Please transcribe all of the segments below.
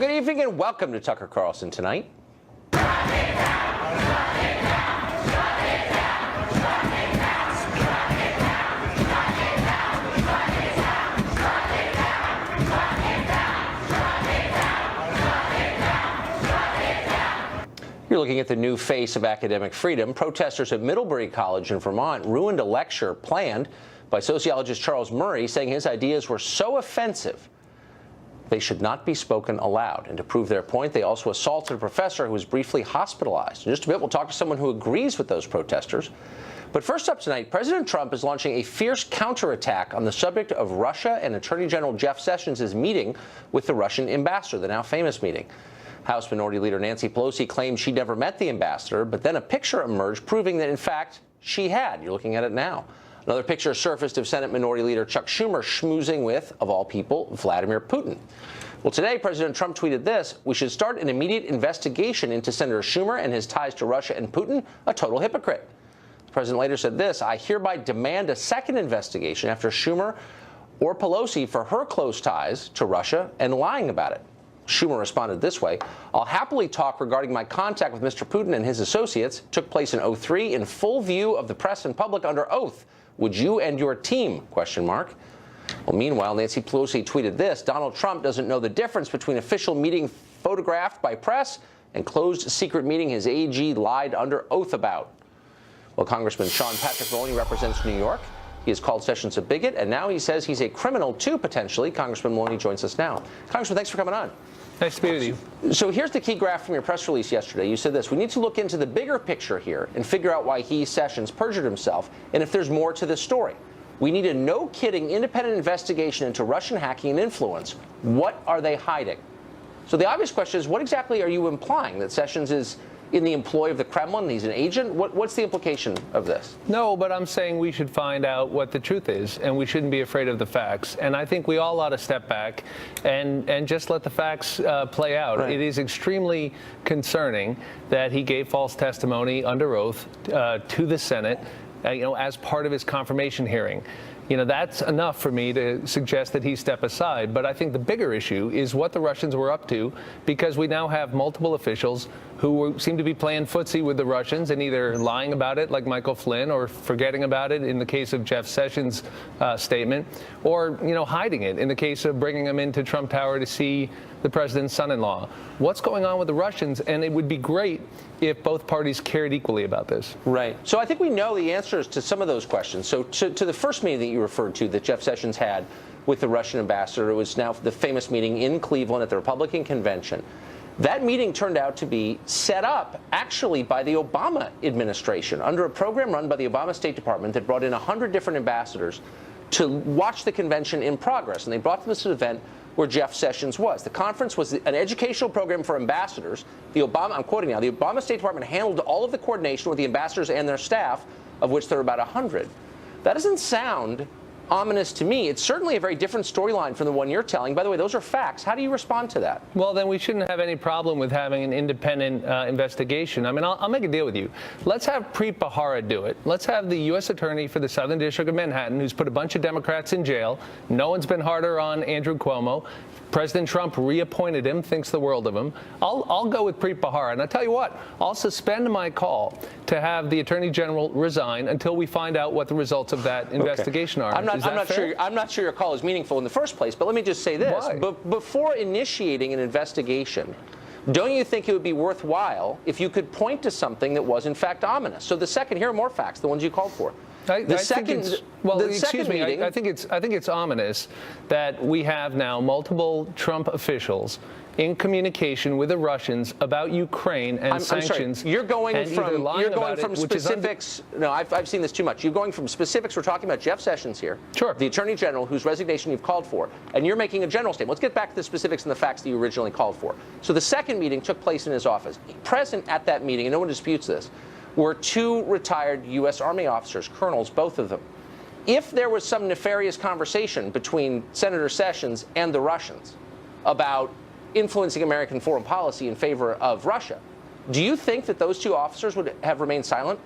good evening and welcome to Tucker Carlson Tonight. You're looking at the new face of academic freedom. Protesters at Middlebury College in Vermont ruined a lecture planned by sociologist Charles Murray, saying his ideas were so offensive they should not be spoken aloud. And to prove their point, they also assaulted a professor who was briefly hospitalized. In just a bit, we'll talk to someone who agrees with those protesters. But first up tonight, President Trump is launching a fierce counterattack on the subject of Russia and Attorney General Jeff Sessions' meeting with the Russian ambassador, the now famous meeting. House Minority Leader Nancy Pelosi claimed she never met the ambassador, but then a picture emerged proving that, in fact, she had. You're looking at it now. Another picture surfaced of Senate Minority Leader Chuck Schumer schmoozing with, of all people, Vladimir Putin. Well, today, President Trump tweeted this: "We should start an immediate investigation into Senator Schumer and his ties to Russia and Putin, a total hypocrite." The president later said this: "I hereby demand a second investigation after Schumer or Pelosi for her close ties to Russia and lying about it." Schumer responded this way: "I'll happily talk regarding my contact with Mr. Putin and his associates. Took place in 2003 in full view of the press and public under oath. Would you and your team?" ? Well, meanwhile, Nancy Pelosi tweeted this: "Donald Trump doesn't know the difference between official meeting photographed by press and closed secret meeting his AG lied under oath about." Well, Congressman Sean Patrick Maloney represents New York. He has called Sessions a bigot, and now he says he's a criminal too, potentially. Congressman Maloney joins us now. Congressman, thanks for coming on. Nice to be with you. So here's the key graph from your press release yesterday. You said this: "We need to look into the bigger picture here and figure out why he, Sessions, perjured himself and if there's more to this story. We need a no-kidding independent investigation into Russian hacking and influence. What are they hiding?" So the obvious question is, what exactly are you implying? That Sessions is in the employ of the Kremlin? He's an agent? What's the implication of this? No, but I'm saying we should find out what the truth is, and we shouldn't be afraid of the facts. And I think we all ought to step back and just let the facts play out. Right. It is extremely concerning that he gave false testimony under oath to the Senate, as part of his confirmation hearing. That's enough for me to suggest that he step aside. But I think the bigger issue is what the Russians were up to, because we now have multiple officials who seem to be playing footsie with the Russians and either lying about it, like Michael Flynn, or forgetting about it in the case of Jeff Sessions' statement, or, hiding it in the case of bringing him into Trump Tower to see the president's son-in-law. What's going on with the Russians? And it would be great if both parties cared equally about this. Right. So I think we know the answers to some of those questions. So to the first meeting that you referred to that Jeff Sessions had with the Russian ambassador, it was now the famous meeting in Cleveland at the Republican convention. That meeting turned out to be set up, actually, by the Obama administration under a program run by the Obama State Department that brought in 100 different ambassadors to watch the convention in progress. And they brought them to this event where Jeff Sessions was. The conference was an educational program for ambassadors. I'm quoting now, the Obama State Department handled all of the coordination with the ambassadors and their staff, of which there are about 100. That doesn't sound ominous to me. It's certainly a very different storyline from the one you're telling. By the way, those are facts. How do you respond to that? Well, then we shouldn't have any problem with having an independent investigation. I mean, I'll make a deal with you. Let's have Preet Bharara do it. Let's have the U.S. Attorney for the Southern District of Manhattan, who's put a bunch of Democrats in jail. No one's been harder on Andrew Cuomo. President Trump reappointed him, thinks the world of him. I'll go with Preet Bharara. And I'll tell you what, I'll suspend my call to have the Attorney General resign until we find out what the results of that investigation are. I'm not sure your call is meaningful in the first place, but let me just say this. Before initiating an investigation, don't you think it would be worthwhile if you could point to something that was in fact ominous? So here are more facts, the ones you called for. I think it's ominous that we have now multiple Trump officials in communication with the Russians about Ukraine and sanctions. I'm sorry. You're going from specifics. No, I've seen this too much. You're going from specifics. We're talking about Jeff Sessions here, sure, the Attorney General, whose resignation you've called for, and you're making a general statement. Let's get back to the specifics and the facts that you originally called for. So the second meeting took place in his office. Present at that meeting, and no one disputes this, were two retired U.S. Army officers, colonels, both of them. If there was some nefarious conversation between Senator Sessions and the Russians about influencing American foreign policy in favor of Russia, do you think that those two officers would have remained silent?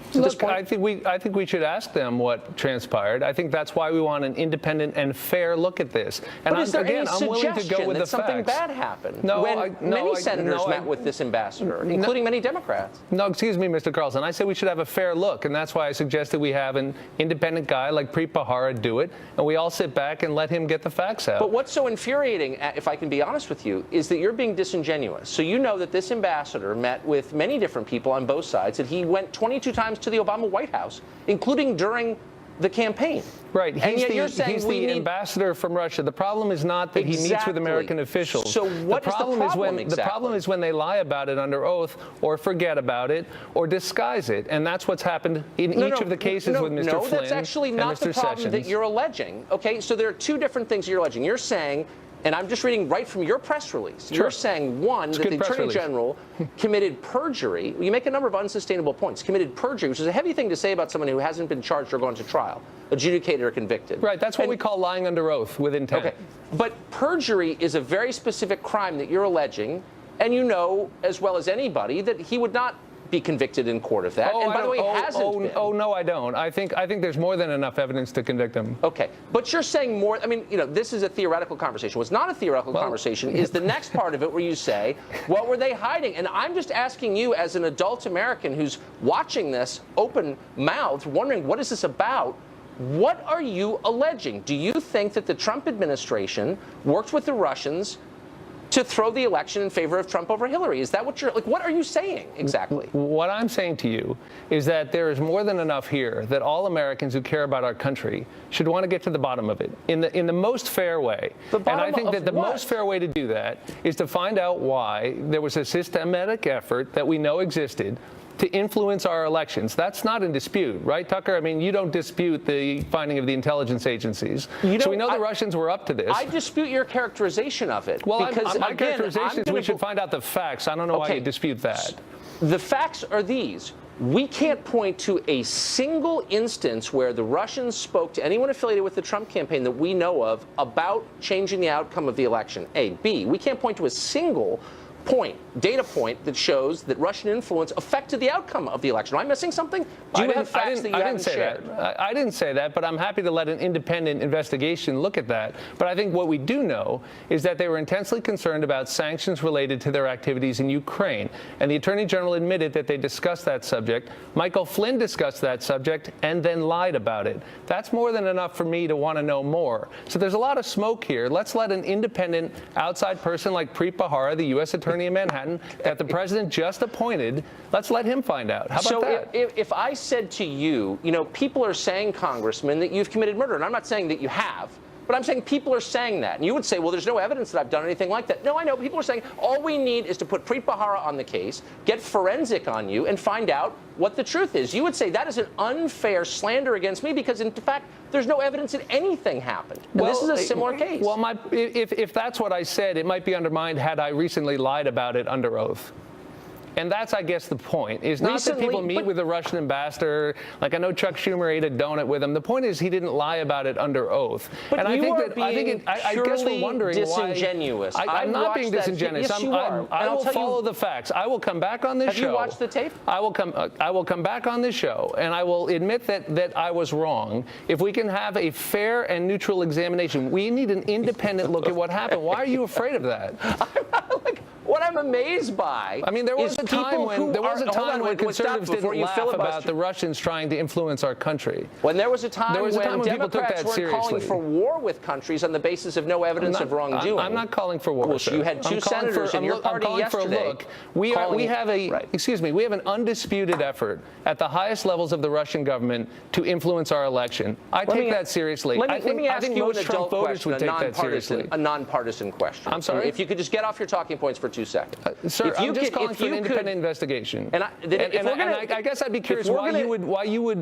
at this Look, point? I think we should ask them what transpired. I think that's why we want an independent and fair look at this. And But is there any I'm willing to go suggestion with that the something facts. bad happened? No, when many senators met with this ambassador, including many Democrats. No, excuse me, Mr. Carlson. I said we should have a fair look, and that's why I suggested we have an independent guy like Preet Bharara do it, and we all sit back and let him get the facts out. But what's so infuriating, if I can be honest with you, is that you're being disingenuous. So you know that this ambassador met with many different people on both sides, that he went 22 times to the Obama White House, including during the campaign. Right. And yet you're saying he's we the need ambassador from Russia. The problem is not that he meets with American officials. So what is the problem exactly? The problem is when they lie about it under oath or forget about it or disguise it. And that's what's happened in each of the cases with Mr. Flynn and Mr. Sessions. No, that's actually not the problem that you're alleging. Okay, so there are two different things you're alleging. You're saying, and I'm just reading right from your press release. Sure. You're saying, one, that the Attorney General committed perjury. You make a number of unsustainable points. Committed perjury, which is a heavy thing to say about someone who hasn't been charged or gone to trial, adjudicated or convicted. Right, that's what we call lying under oath with intent. Okay, but perjury is a very specific crime that you're alleging, and you know as well as anybody that he would not be convicted in court of that. And by the way, hasn't been. Oh, no, I don't. I think there's more than enough evidence to convict him. Okay, but you're saying more. I mean, you know, this is a theoretical conversation. What's not a theoretical conversation is the next part of it where you say, what were they hiding? And I'm just asking you as an adult American who's watching this open-mouthed, wondering, what is this about? What are you alleging? Do you think that the Trump administration worked with the Russians to throw the election in favor of Trump over Hillary? Is that what you're, like, what are you saying exactly? What I'm saying to you is that there is more than enough here that all Americans who care about our country should want to get to the bottom of it in the most fair way. And I think that the most fair way to do that is to find out why there was a systematic effort that we know existed to influence our elections. That's not in dispute, right, Tucker? I mean, you don't dispute the finding of the intelligence agencies. So we know the Russians were up to this. I dispute your characterization of it. Well, because, my again, characterization is we should find out the facts. I don't know why you dispute that. The facts are these. We can't point to a single instance where the Russians spoke to anyone affiliated with the Trump campaign that we know of about changing the outcome of the election, A. B, we can't point to a single data point that shows that Russian influence affected the outcome of the election. Am I missing something? Do you have facts that you haven't shared? I didn't say that, but I'm happy to let an independent investigation look at that. But I think what we do know is that they were intensely concerned about sanctions related to their activities in Ukraine. And the Attorney General admitted that they discussed that subject. Michael Flynn discussed that subject and then lied about it. That's more than enough for me to want to know more. So there's a lot of smoke here. Let's let an independent outside person like Preet Bharara, the U.S. Attorney in Manhattan, that the president just appointed, let's let him find out. How about that? So if I said to you, you know, people are saying, Congressman, that you've committed murder, and I'm not saying that you have, but I'm saying people are saying that. And you would say, well, there's no evidence that I've done anything like that. No, I know. People are saying all we need is to put Preet Bharara on the case, get forensic on you, and find out what the truth is. You would say that is an unfair slander against me because, in fact, there's no evidence that anything happened. And this is a similar case. Well, if that's what I said, it might be undermined had I recently lied about it under oath. And that's, I guess, the point. It's not that people meet with the Russian ambassador. Like, I know Chuck Schumer ate a donut with him. The point is he didn't lie about it under oath. But and I guess we're wondering disingenuous. why. I'm not being disingenuous. Yes, you are. I will follow the facts. I will come back on this show. Have you watched the tape? I will come back on this show, and I will admit that I was wrong. If we can have a fair and neutral examination, we need an independent look at what happened. Why are you afraid of that? What I'm amazed by, I mean, there was a time when conservatives didn't laugh about the Russians trying to influence our country. When there was a time when Democrats weren't calling for war with countries on the basis of no evidence of wrongdoing. I'm not calling for war. Well, you had two senators in your party yesterday. We have an undisputed effort at the highest levels of the Russian government to influence our election. I take that seriously. Let me ask you an adult question, a nonpartisan question. I'm sorry? If you could just get off your talking points for 2 seconds. Sir, I'm just calling for an independent investigation. And I guess I'd be curious why you would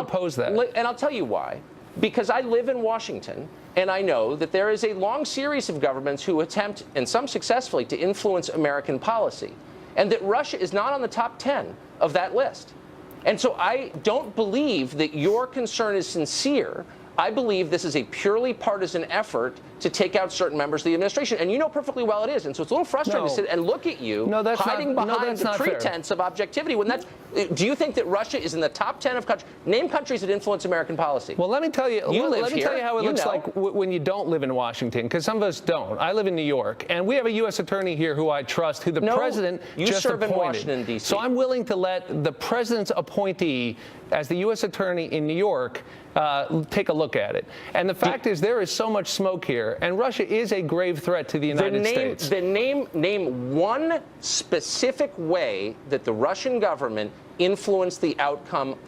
oppose that. And I'll tell you why. Because I live in Washington, and I know that there is a long series of governments who attempt, and some successfully, to influence American policy, and that Russia is not on the top 10 of that list. And so I don't believe that your concern is sincere. I believe this is a purely partisan effort to take out certain members of the administration. And you know perfectly well it is. And so it's a little frustrating to sit and look at you hiding behind the pretense of objectivity when that's Do you think that Russia is in the top 10 of countries? Name countries that influence American policy. Well, let me tell you. Let me tell you how it looks like when you don't live in Washington, because some of us don't. I live in New York, and we have a U.S. attorney here who I trust, who the president just serve appointed. In Washington, D.C. So I'm willing to let the president's appointee, as the U.S. attorney in New York, take a look at it. And the fact is, there is so much smoke here, and Russia is a grave threat to the United States. Name one specific way that the Russian government influence the outcome of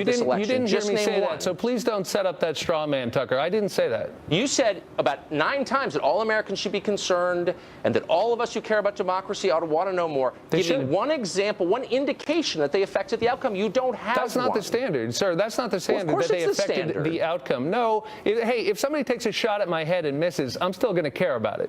this election. You didn't hear me say one. that, so please don't set up that straw man, Tucker. I didn't say that. You said about 9 times that all Americans should be concerned and that all of us who care about democracy ought to want to know more. Give me one example, one indication that they affected the outcome. You don't have That's not the standard, sir. That's not the standard that they affected the outcome. No. Hey, if somebody takes a shot at my head and misses, I'm still going to care about it.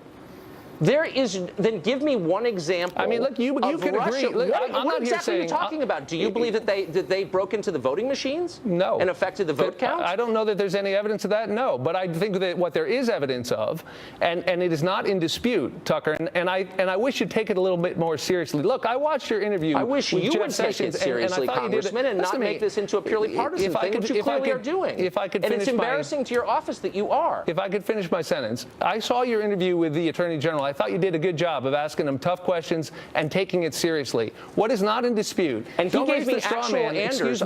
Then give me one example. I mean, look, you can agree. Look, what exactly are you talking about? Do you believe that they broke into the voting machines? No. And affected the vote count? I don't know that there's any evidence of that, no. But I think that what there is evidence of, and it is not in dispute, Tucker, and I wish you'd take it a little bit more seriously. Look, I watched your interview. I wish with you Jeff would Sessions, take it seriously, Congressman, and not make this into a purely partisan thing, which you clearly are doing. If I could and finish it's embarrassing to your office that you are. If I could finish my sentence. I saw your interview with the Attorney General. I thought you did a good job of asking him tough questions and taking it seriously. What is not in dispute? And he gave me actual answers,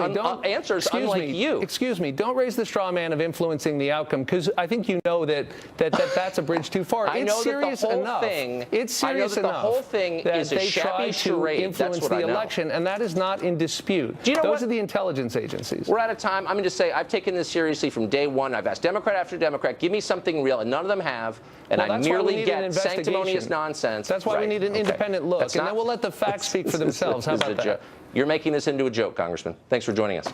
unlike you. Excuse me. Don't raise the straw man of influencing the outcome, because I think you know that's a bridge too far. It's serious enough. It's serious enough. The whole thing is a shabby charade. To influence the election, and that is not in dispute. Those are the intelligence agencies. We're out of time. I'm going to say I've taken this seriously from day one. I've asked Democrat after Democrat, give me something real, and none of them have. And I merely get sanctimonious nonsense. That's why we need an independent look, and then we'll let the facts speak for themselves. How about that? You're making this into a joke, Congressman. Thanks for joining us.